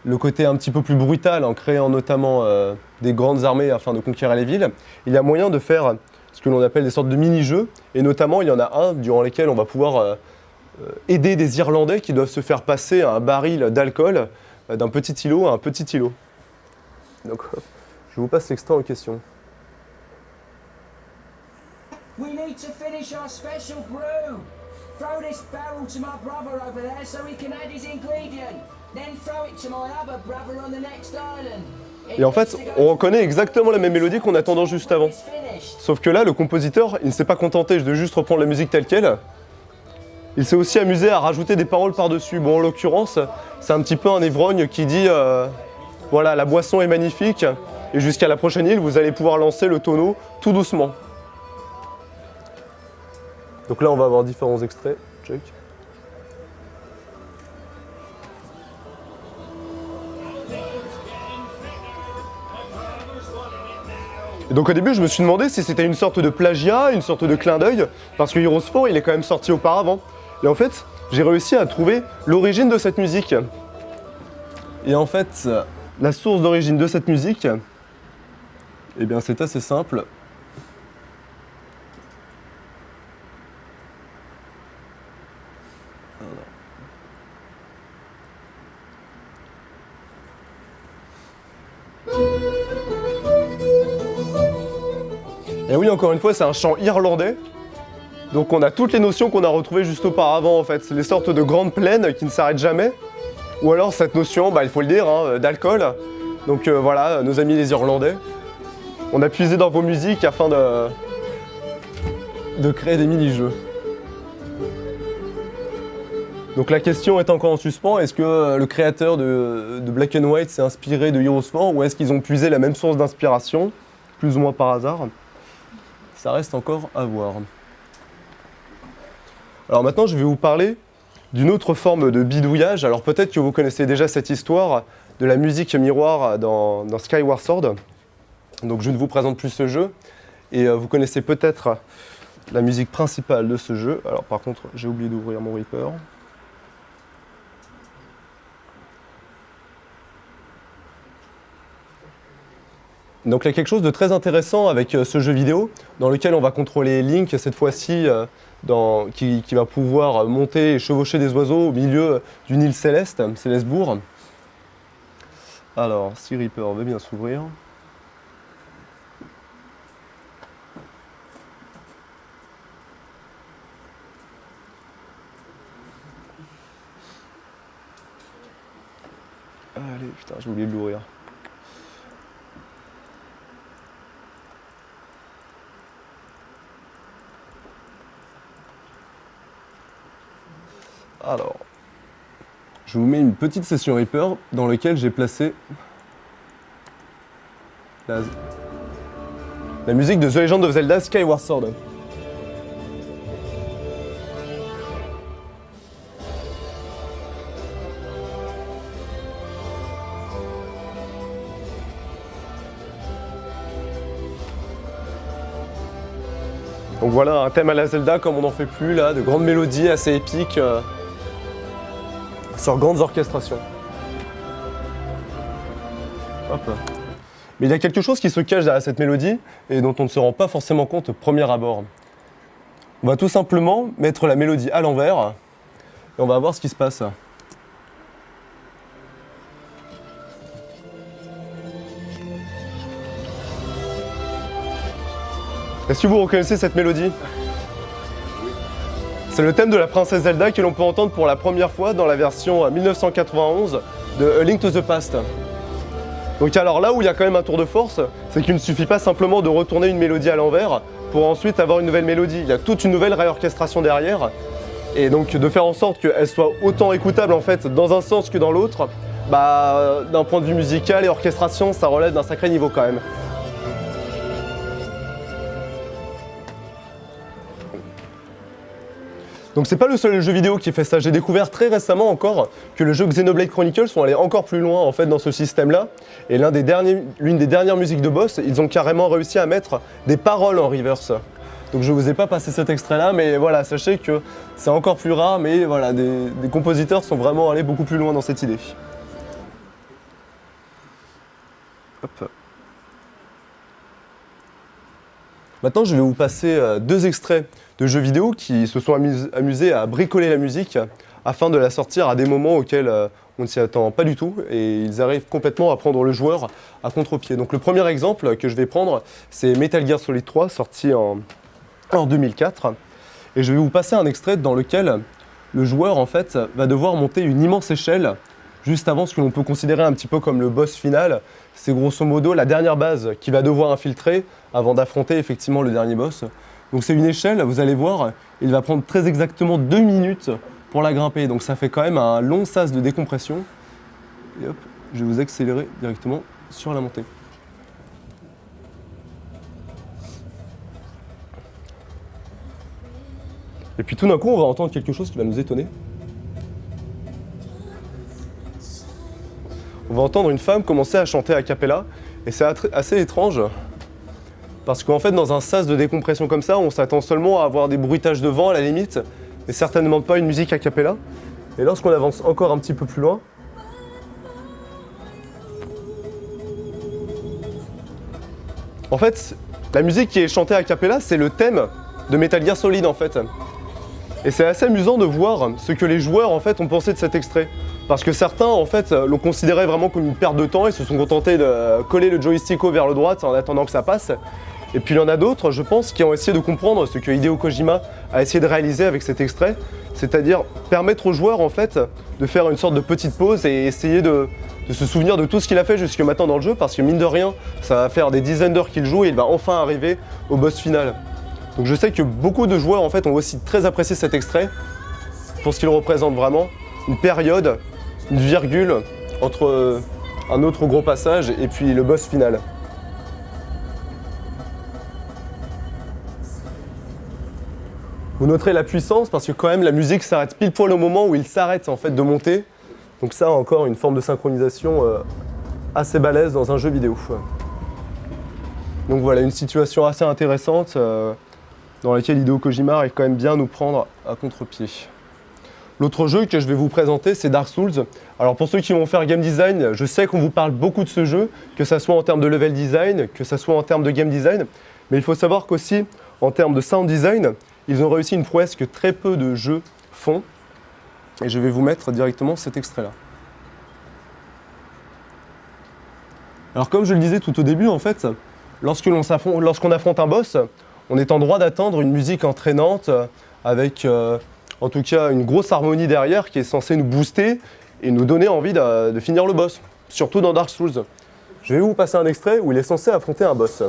le côté un petit peu plus brutal en créant notamment des grandes armées afin de conquérir les villes, il y a moyen de faire ce que l'on appelle des sortes de mini-jeux, et notamment il y en a un durant lesquels on va pouvoir aider des Irlandais qui doivent se faire passer un baril d'alcool d'un petit îlot à un petit îlot. Donc je vous passe l'extrait en question. We need to finish our special brew. Throw this barrel to my brother over there so he can add his ingredient. Then throw it to my other brother on the next island. Et en fait, on reconnaît exactement la même mélodie qu'on attendait juste avant. Sauf que là, le compositeur, il ne s'est pas contenté de juste reprendre la musique telle qu'elle. Il s'est aussi amusé à rajouter des paroles par-dessus. Bon, en l'occurrence, c'est un petit peu un ivrogne qui dit voilà, la boisson est magnifique, et jusqu'à la prochaine île, vous allez pouvoir lancer le tonneau tout doucement. Donc là, on va avoir différents extraits. Check. Et donc au début, je me suis demandé si c'était une sorte de plagiat, une sorte de clin d'œil, parce que Heroes 4, il est quand même sorti auparavant. Et en fait, j'ai réussi à trouver l'origine de cette musique. Et en fait, la source d'origine de cette musique, eh bien c'est assez simple. Et oui, encore une fois, c'est un chant irlandais. Donc on a toutes les notions qu'on a retrouvées juste auparavant en fait. C'est les sortes de grandes plaines qui ne s'arrêtent jamais. Ou alors cette notion, il faut le dire, d'alcool. Donc voilà, nos amis les Irlandais. On a puisé dans vos musiques afin de créer des mini-jeux. Donc la question est encore en suspens, est-ce que le créateur de Black and White s'est inspiré de Heroes 4 ou est-ce qu'ils ont puisé la même source d'inspiration, plus ou moins par hasard? Ça reste encore à voir. Alors maintenant, je vais vous parler d'une autre forme de bidouillage. Alors peut-être que vous connaissez déjà cette histoire de la musique miroir dans Skyward Sword. Donc je ne vous présente plus ce jeu. Et vous connaissez peut-être la musique principale de ce jeu. Alors par contre, j'ai oublié d'ouvrir mon Reaper. Donc il y a quelque chose de très intéressant avec ce jeu vidéo, dans lequel on va contrôler Link, cette fois-ci, qui va pouvoir monter et chevaucher des oiseaux au milieu d'une île céleste, Célesbourg. Alors, si Reaper veut bien s'ouvrir. Allez, putain, j'ai oublié de l'ouvrir. Alors, je vous mets une petite session Reaper dans laquelle j'ai placé la musique de The Legend of Zelda Skyward Sword. Donc voilà, un thème à la Zelda comme on n'en fait plus là, de grandes mélodies assez épiques sur grandes orchestrations. Hop. Mais il y a quelque chose qui se cache derrière cette mélodie et dont on ne se rend pas forcément compte au premier abord. On va tout simplement mettre la mélodie à l'envers et on va voir ce qui se passe. Est-ce que vous reconnaissez cette mélodie? C'est le thème de la princesse Zelda que l'on peut entendre pour la première fois dans la version 1991 de A Link to the Past. Donc alors là où il y a quand même un tour de force, c'est qu'il ne suffit pas simplement de retourner une mélodie à l'envers pour ensuite avoir une nouvelle mélodie. Il y a toute une nouvelle réorchestration derrière. Et donc de faire en sorte qu'elle soit autant écoutable en fait dans un sens que dans l'autre, d'un point de vue musical et orchestration, ça relève d'un sacré niveau quand même. Donc c'est pas le seul jeu vidéo qui fait ça, j'ai découvert très récemment encore que le jeu Xenoblade Chronicles sont allés encore plus loin en fait dans ce système-là. Et l'une des dernières musiques de boss, ils ont carrément réussi à mettre des paroles en reverse. Donc je vous ai pas passé cet extrait-là, mais voilà, sachez que c'est encore plus rare, mais voilà, des compositeurs sont vraiment allés beaucoup plus loin dans cette idée. Hop. Maintenant, je vais vous passer deux extraits de jeux vidéo qui se sont amusés à bricoler la musique afin de la sortir à des moments auxquels on ne s'y attend pas du tout et ils arrivent complètement à prendre le joueur à contre-pied. Donc le premier exemple que je vais prendre, c'est Metal Gear Solid 3 sorti en 2004 et je vais vous passer un extrait dans lequel le joueur en fait va devoir monter une immense échelle juste avant ce que l'on peut considérer un petit peu comme le boss final. C'est grosso modo la dernière base qu'il va devoir infiltrer avant d'affronter effectivement le dernier boss. Donc c'est une échelle, vous allez voir, il va prendre très exactement 2 minutes pour la grimper. Donc ça fait quand même un long sas de décompression. Et hop, je vais vous accélérer directement sur la montée. Et puis tout d'un coup, on va entendre quelque chose qui va nous étonner. On va entendre une femme commencer à chanter a cappella, et c'est assez étrange, parce qu'en fait, dans un sas de décompression comme ça, on s'attend seulement à avoir des bruitages de vent à la limite, mais certainement pas une musique a cappella. Et lorsqu'on avance encore un petit peu plus loin, en fait, la musique qui est chantée a cappella, c'est le thème de Metal Gear Solid en fait. Et c'est assez amusant de voir ce que les joueurs en fait ont pensé de cet extrait. Parce que certains en fait l'ont considéré vraiment comme une perte de temps et se sont contentés de coller le joystick vers le droite en attendant que ça passe. Et puis il y en a d'autres, je pense, qui ont essayé de comprendre ce que Hideo Kojima a essayé de réaliser avec cet extrait, c'est-à-dire permettre aux joueurs en fait de faire une sorte de petite pause et essayer de se souvenir de tout ce qu'il a fait jusque maintenant dans le jeu, parce que mine de rien, ça va faire des dizaines d'heures qu'il joue et il va enfin arriver au boss final. Donc je sais que beaucoup de joueurs en fait ont aussi très apprécié cet extrait pour ce qu'il représente vraiment, une période, une virgule entre un autre gros passage et puis le boss final. Vous noterez la puissance parce que quand même la musique s'arrête pile poil au moment où il s'arrête en fait de monter. Donc ça encore une forme de synchronisation assez balèze dans un jeu vidéo. Donc voilà, une situation assez intéressante dans laquelle Hideo Kojima arrive quand même bien à nous prendre à contre-pied. L'autre jeu que je vais vous présenter, c'est Dark Souls. Alors pour ceux qui vont faire game design, je sais qu'on vous parle beaucoup de ce jeu, que ça soit en termes de level design, que ça soit en termes de game design, mais il faut savoir qu'aussi en termes de sound design, ils ont réussi une prouesse que très peu de jeux font. Et je vais vous mettre directement cet extrait-là. Alors comme je le disais tout au début, en fait, lorsqu'on affronte un boss, on est en droit d'attendre une musique entraînante avec en tout cas une grosse harmonie derrière qui est censée nous booster et nous donner envie de finir le boss, surtout dans Dark Souls. Je vais vous passer un extrait où il est censé affronter un boss.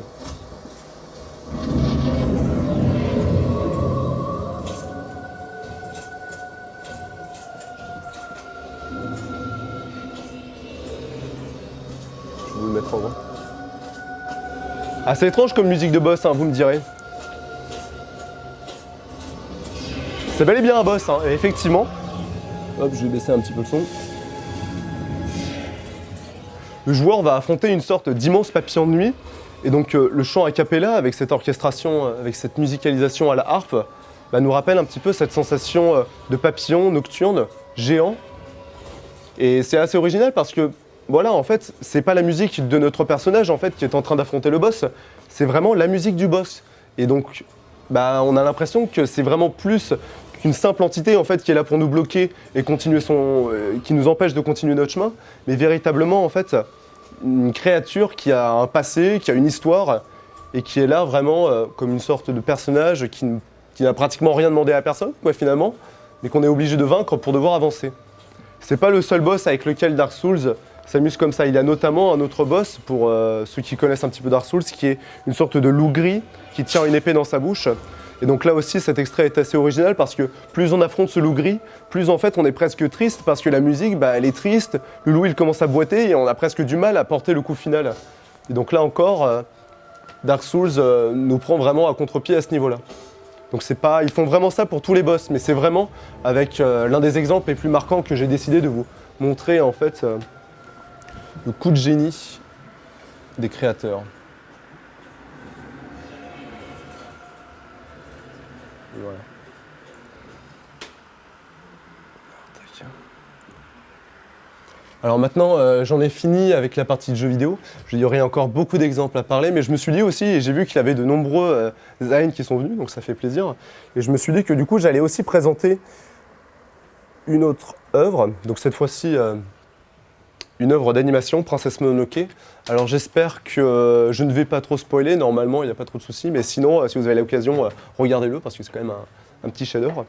Je vais vous le mettre en grand. Assez étrange comme musique de boss, hein, vous me direz. C'est bel et bien un boss, hein, et effectivement. Hop, je vais baisser un petit peu le son. Le joueur va affronter une sorte d'immense papillon de nuit, et donc le chant a cappella avec cette orchestration, avec cette musicalisation à la harpe, bah, nous rappelle un petit peu cette sensation de papillon nocturne, géant. Et c'est assez original parce que, voilà, en fait, c'est pas la musique de notre personnage en fait qui est en train d'affronter le boss, c'est vraiment la musique du boss. Et donc, bah, on a l'impression que c'est vraiment plus qu'une simple entité en fait qui est là pour nous bloquer et continuer qui nous empêche de continuer notre chemin, mais véritablement en fait une créature qui a un passé, qui a une histoire et qui est là vraiment comme une sorte de personnage qui n'a pratiquement rien demandé à personne, quoi, finalement, mais qu'on est obligé de vaincre pour devoir avancer. C'est pas le seul boss avec lequel Dark Souls s'amuse comme ça. Il y a notamment un autre boss, pour ceux qui connaissent un petit peu Dark Souls, qui est une sorte de loup gris qui tient une épée dans sa bouche. Et donc là aussi, cet extrait est assez original parce que plus on affronte ce loup gris, plus en fait on est presque triste parce que la musique, bah, elle est triste, le loup il commence à boiter et on a presque du mal à porter le coup final. Et donc là encore, Dark Souls nous prend vraiment à contre-pied à ce niveau-là. Donc c'est pas, ils font vraiment ça pour tous les boss, mais c'est vraiment avec l'un des exemples les plus marquants que j'ai décidé de vous montrer en fait le coup de génie des créateurs. Et voilà. Alors maintenant, j'en ai fini avec la partie de jeux vidéo. Il y aurait encore beaucoup d'exemples à parler, mais je me suis dit aussi, et j'ai vu qu'il y avait de nombreux Zayn qui sont venus, donc ça fait plaisir. Et je me suis dit que du coup, j'allais aussi présenter une autre œuvre, donc cette fois-ci une œuvre d'animation, Princesse Mononoke. Alors j'espère que je ne vais pas trop spoiler, normalement il n'y a pas trop de soucis, mais sinon, si vous avez l'occasion, regardez-le, parce que c'est quand même un petit chef-d'œuvre,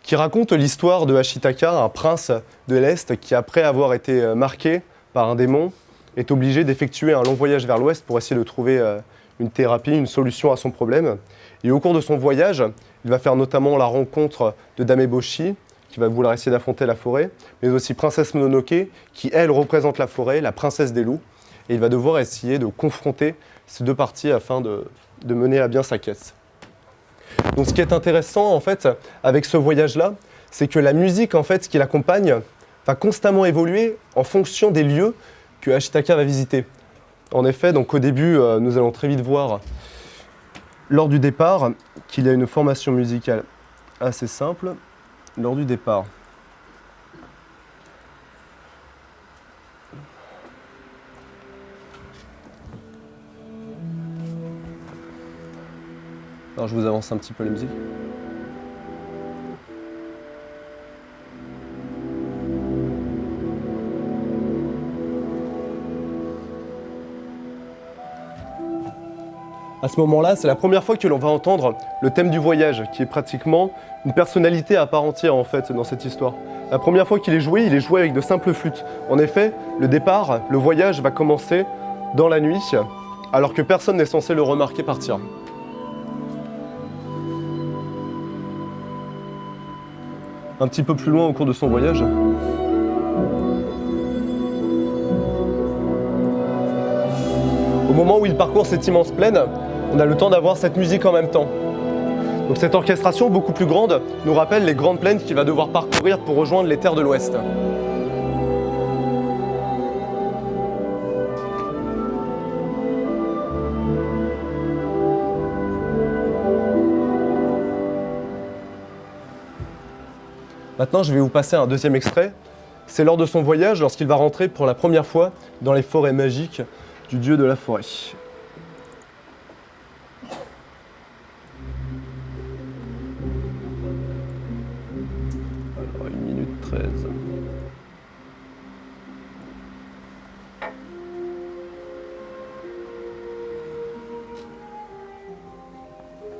qui raconte l'histoire de Ashitaka, un prince de l'Est qui, après avoir été marqué par un démon, est obligé d'effectuer un long voyage vers l'Ouest pour essayer de trouver une thérapie, une solution à son problème. Et au cours de son voyage, il va faire notamment la rencontre de Dame Eboshi, qui va vouloir essayer d'affronter la forêt, mais aussi Princesse Mononoke, qui elle représente la forêt, la princesse des loups, et il va devoir essayer de confronter ces deux parties afin de mener à bien sa quête. Donc ce qui est intéressant en fait avec ce voyage-là, c'est que la musique en fait qui l'accompagne va constamment évoluer en fonction des lieux que Ashitaka va visiter. En effet, donc au début, nous allons très vite voir lors du départ qu'il y a une formation musicale assez simple. Lors du départ. Alors je vous avance un petit peu la musique. À ce moment-là, c'est la première fois que l'on va entendre le thème du voyage, qui est pratiquement une personnalité à part entière en fait dans cette histoire. La première fois qu'il est joué avec de simples flûtes. En effet, le départ, le voyage va commencer dans la nuit, alors que personne n'est censé le remarquer partir. Un petit peu plus loin au cours de son voyage. Au moment où il parcourt cette immense plaine, on a le temps d'avoir cette musique en même temps. Donc cette orchestration beaucoup plus grande nous rappelle les grandes plaines qu'il va devoir parcourir pour rejoindre les terres de l'Ouest. Maintenant, je vais vous passer un deuxième extrait. C'est lors de son voyage, lorsqu'il va rentrer pour la première fois dans les forêts magiques du dieu de la forêt. Alors, 1 minute 13.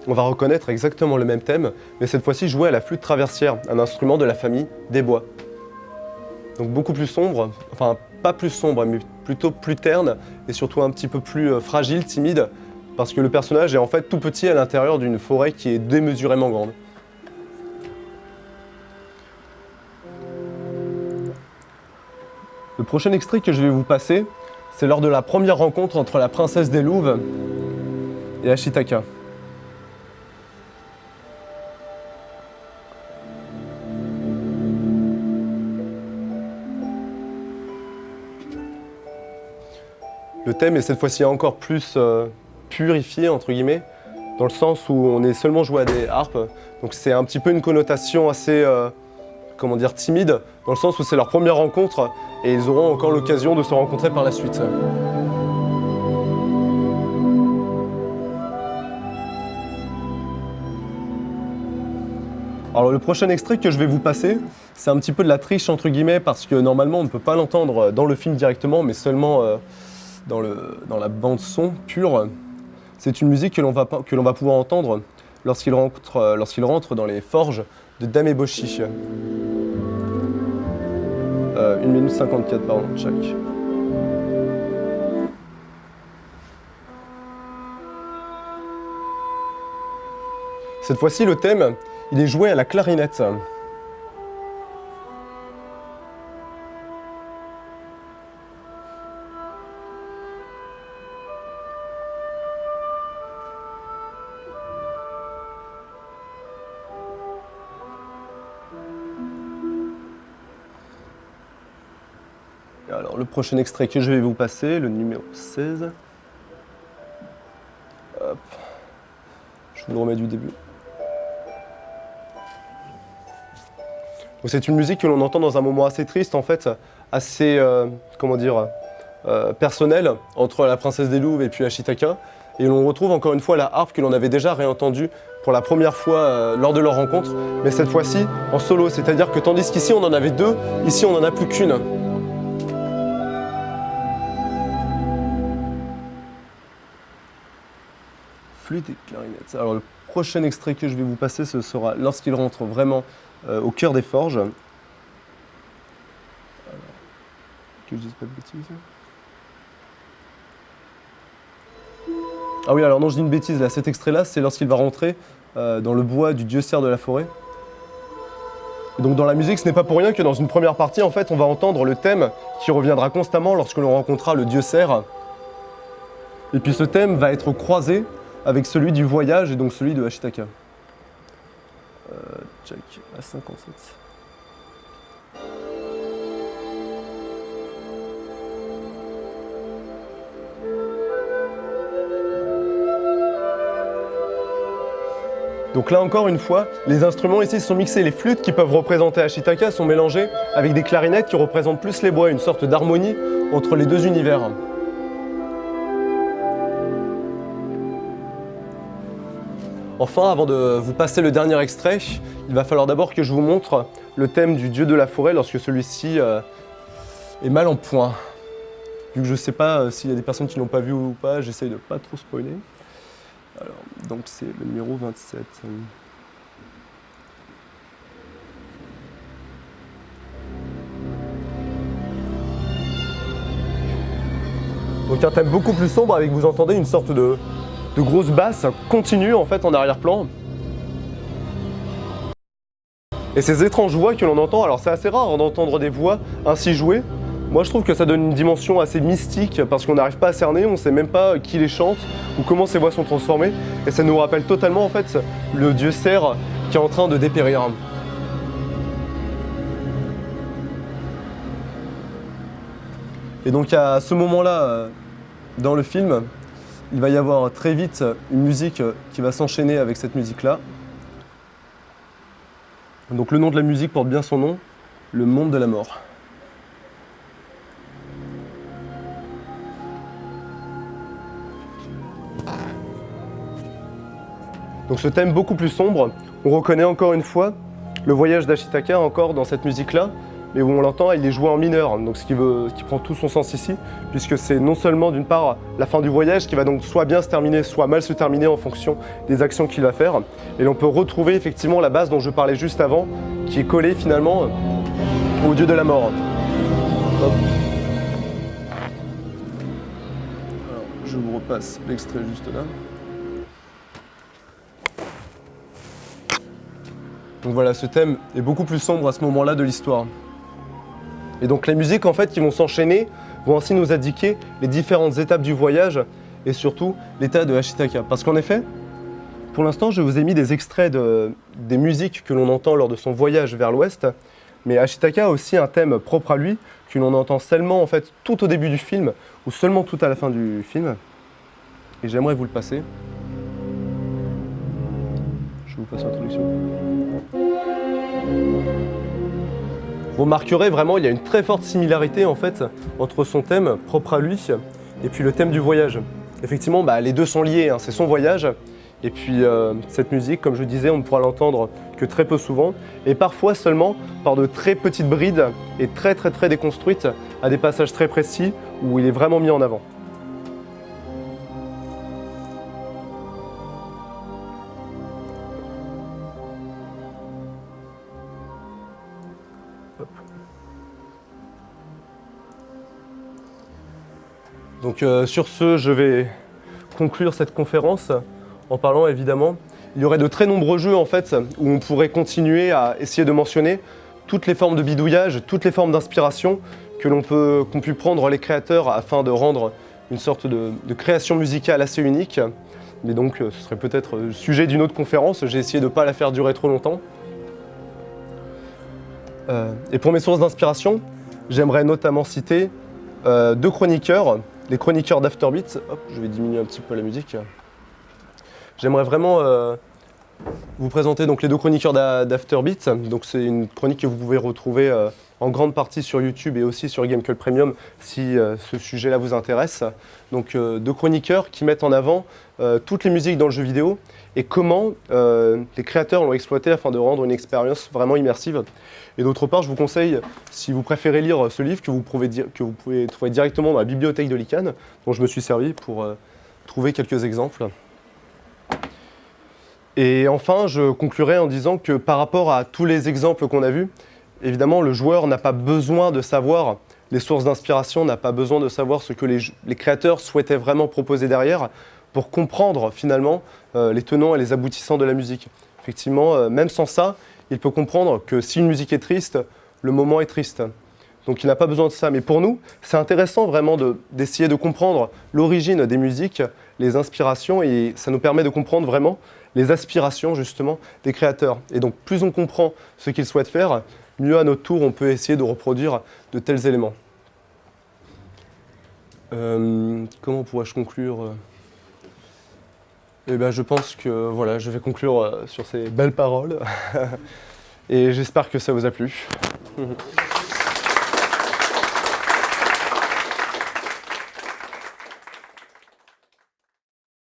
on va reconnaître exactement le même thème, mais cette fois-ci joué à la flûte traversière, un instrument de la famille des bois. Donc beaucoup plus sombre, enfin pas plus sombre, mais plutôt plus terne, et surtout un petit peu plus fragile, timide, parce que le personnage est en fait tout petit à l'intérieur d'une forêt qui est démesurément grande. Le prochain extrait que je vais vous passer, c'est lors de la première rencontre entre la princesse des Louves et Ashitaka. Le thème est cette fois-ci encore plus purifié, entre guillemets, dans le sens où on est seulement joué à des harpes. Donc c'est un petit peu une connotation assez, comment dire, timide, dans le sens où c'est leur première rencontre et ils auront encore l'occasion de se rencontrer par la suite. Alors le prochain extrait que je vais vous passer, c'est un petit peu de la triche entre guillemets parce que normalement on ne peut pas l'entendre dans le film directement mais seulement dans la bande son pure. C'est une musique que l'on va pouvoir entendre lorsqu'il rentre dans les forges de Dame Eboshi. 1 minute 54 pardon, chaque. Cette fois-ci le thème, il est joué à la clarinette. Alors le prochain extrait que je vais vous passer, le numéro 16. Hop. Je vous le remets du début. C'est une musique que l'on entend dans un moment assez triste, en fait, assez, personnel, entre la princesse des Louves et puis Ashitaka. Et l'on retrouve encore une fois la harpe que l'on avait déjà réentendue pour la première fois lors de leur rencontre, mais cette fois-ci en solo. C'est-à-dire que tandis qu'ici on en avait deux, ici on n'en a plus qu'une. Flûte et clarinette. Alors le prochain extrait que je vais vous passer, ce sera lorsqu'il rentre vraiment au cœur des forges. Alors, que je dise pas de bêtises. Ah oui, alors non, je dis une bêtise, là, cet extrait-là, c'est lorsqu'il va rentrer dans le bois du dieu cerf de la forêt. Et donc dans la musique, ce n'est pas pour rien que dans une première partie, en fait, on va entendre le thème qui reviendra constamment lorsque l'on rencontrera le dieu cerf. Et puis ce thème va être croisé avec celui du voyage et donc celui de Ashitaka. Check, à 57. Donc là encore une fois, les instruments ici sont mixés. Les flûtes qui peuvent représenter Ashitaka sont mélangées avec des clarinettes qui représentent plus les bois, une sorte d'harmonie entre les deux univers. Enfin, avant de vous passer le dernier extrait, il va falloir d'abord que je vous montre le thème du dieu de la forêt lorsque celui-ci est mal en point. Vu que je ne sais pas s'il y a des personnes qui ne l'ont pas vu ou pas, j'essaye de ne pas trop spoiler. Alors, donc c'est le numéro 27. Donc un thème beaucoup plus sombre avec, vous entendez, une sorte de grosse basse continue en fait en arrière-plan. Et ces étranges voix que l'on entend, alors c'est assez rare d'entendre des voix ainsi jouées. Moi je trouve que ça donne une dimension assez mystique parce qu'on n'arrive pas à cerner, on ne sait même pas qui les chante ou comment ces voix sont transformées. Et ça nous rappelle totalement en fait le dieu cerf qui est en train de dépérir. Et donc à ce moment-là, dans le film, il va y avoir très vite une musique qui va s'enchaîner avec cette musique-là. Donc le nom de la musique porte bien son nom, le monde de la mort. Donc ce thème beaucoup plus sombre, on reconnaît encore une fois le voyage d'Ashitaka encore dans cette musique-là, mais où on l'entend, il est joué en mineur, donc ce qui prend tout son sens ici, puisque c'est non seulement d'une part la fin du voyage qui va donc soit bien se terminer, soit mal se terminer en fonction des actions qu'il va faire, et l'on peut retrouver effectivement la base dont je parlais juste avant, qui est collée finalement au dieu de la mort. Hop. Alors, je vous repasse l'extrait juste là. Donc voilà, ce thème est beaucoup plus sombre à ce moment-là de l'histoire. Et donc les musiques en fait qui vont s'enchaîner vont ainsi nous indiquer les différentes étapes du voyage et surtout l'état de Ashitaka. Parce qu'en effet, pour l'instant je vous ai mis des extraits des musiques que l'on entend lors de son voyage vers l'ouest, mais Ashitaka a aussi un thème propre à lui que l'on entend seulement en fait tout au début du film ou seulement tout à la fin du film. Et j'aimerais vous le passer. Je vous passe l'introduction. Vous remarquerez vraiment il y a une très forte similarité en fait entre son thème propre à lui et puis le thème du voyage. Effectivement, les deux sont liés, hein, c'est son voyage et puis cette musique, comme je disais, on ne pourra l'entendre que très peu souvent et parfois seulement par de très petites brides et très déconstruites à des passages très précis où il est vraiment mis en avant. Donc sur ce, je vais conclure cette conférence en parlant évidemment. Il y aurait de très nombreux jeux en fait où on pourrait continuer à essayer de mentionner toutes les formes de bidouillage, toutes les formes d'inspiration qu'ont pu prendre les créateurs afin de rendre une sorte de création musicale assez unique. Mais donc ce serait peut-être le sujet d'une autre conférence, j'ai essayé de ne pas la faire durer trop longtemps. Et pour mes sources d'inspiration, j'aimerais notamment citer deux chroniqueurs, les chroniqueurs d'Afterbeat. Hop, je vais diminuer un petit peu la musique. J'aimerais vraiment vous présenter donc les deux chroniqueurs d'Afterbeat. Donc c'est une chronique que vous pouvez retrouver en grande partie sur YouTube et aussi sur Gamecult Premium si ce sujet-là vous intéresse. Donc deux chroniqueurs qui mettent en avant toutes les musiques dans le jeu vidéo et comment les créateurs l'ont exploité afin de rendre une expérience vraiment immersive. Et d'autre part, je vous conseille, si vous préférez lire ce livre, que vous pouvez trouver directement dans la bibliothèque de l'ICANN, dont je me suis servi pour trouver quelques exemples. Et enfin, je conclurai en disant que par rapport à tous les exemples qu'on a vus, évidemment, le joueur n'a pas besoin de savoir les sources d'inspiration, n'a pas besoin de savoir ce que les créateurs souhaitaient vraiment proposer derrière pour comprendre finalement les tenants et les aboutissants de la musique. Effectivement, même sans ça, il peut comprendre que si une musique est triste, le moment est triste. Donc il n'a pas besoin de ça. Mais pour nous, c'est intéressant vraiment d'essayer de comprendre l'origine des musiques, les inspirations, et ça nous permet de comprendre vraiment les aspirations justement des créateurs. Et donc plus on comprend ce qu'ils souhaitent faire, mieux à notre tour on peut essayer de reproduire de tels éléments. Comment pourrais-je conclure ? Eh bien, je pense que voilà, je vais conclure sur ces belles paroles et j'espère que ça vous a plu.